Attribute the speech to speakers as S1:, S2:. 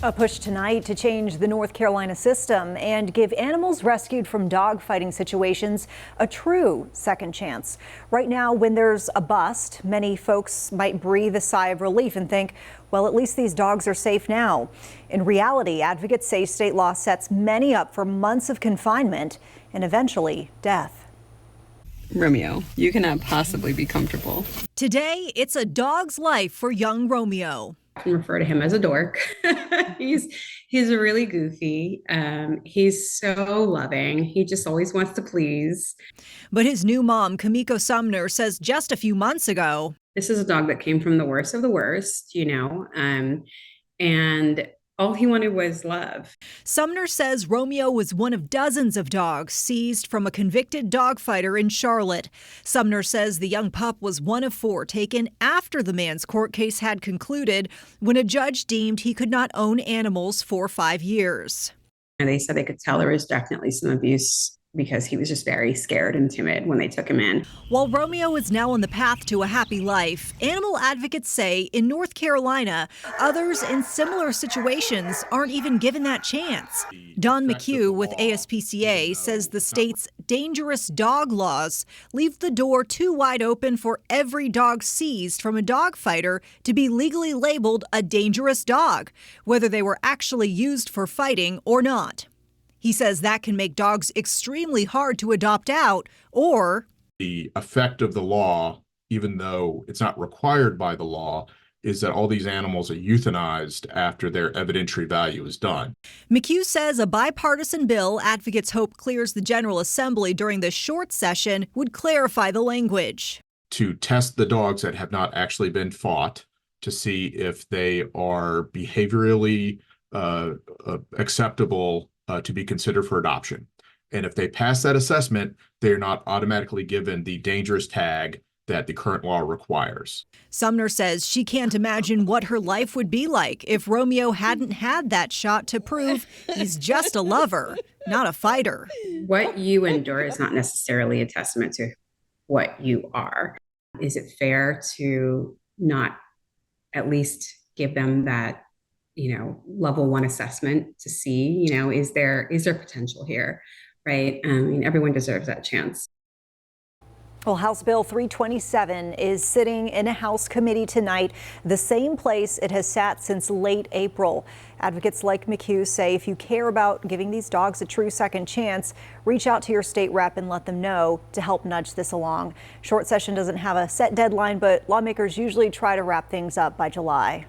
S1: A push tonight to change the North Carolina system and give animals rescued from dogfighting situations a true second chance. Right now, when there's a bust, many folks might breathe a sigh of relief and think, well, at least these dogs are safe now. In reality, advocates say state law sets many up for months of confinement and eventually death.
S2: Romeo, you cannot possibly be comfortable.
S1: Today, it's a dog's life for young Romeo.
S3: I can refer to him as a dork. he's really goofy. He's so loving. He just always wants to please.
S1: But his new mom, Kimiko Sumner, says just a few months ago,
S3: this is a dog that came from the worst of the worst, and all he wanted was love.
S1: Sumner says Romeo was one of dozens of dogs seized from a convicted dogfighter in Charlotte. Sumner says the young pup was one of 4 taken after the man's court case had concluded, when a judge deemed he could not own animals for 5 years.
S3: And they said they could tell there was definitely some abuse because he was just very scared and timid when they took him in.
S1: While Romeo is now on the path to a happy life, animal advocates say in North Carolina, others in similar situations aren't even given that chance. Don McHugh with ASPCA says the state's dangerous dog laws leave the door too wide open for every dog seized from a dogfighter to be legally labeled a dangerous dog, whether they were actually used for fighting or not. He says that can make dogs extremely hard to adopt out, or
S4: the effect of the law, even though it's not required by the law, is that all these animals are euthanized after their evidentiary value is done.
S1: McHugh says a bipartisan bill advocates hope clears the General Assembly during the short session would clarify the language.
S4: To test the dogs that have not actually been fought to see if they are behaviorally acceptable to be considered for adoption. And if they pass that assessment, they're not automatically given the dangerous tag that the current law requires.
S1: Sumner says she can't imagine what her life would be like if Romeo hadn't had that shot to prove he's just a lover, not a fighter.
S3: What you endure is not necessarily a testament to what you are. Is it fair to not at least give them that level 1 assessment to see, is there potential here, right? I mean, everyone deserves that chance.
S1: Well, House Bill 327 is sitting in a House committee tonight, the same place it has sat since late April. Advocates like McHugh say if you care about giving these dogs a true second chance, reach out to your state rep and let them know to help nudge this along. Short session doesn't have a set deadline, but lawmakers usually try to wrap things up by July.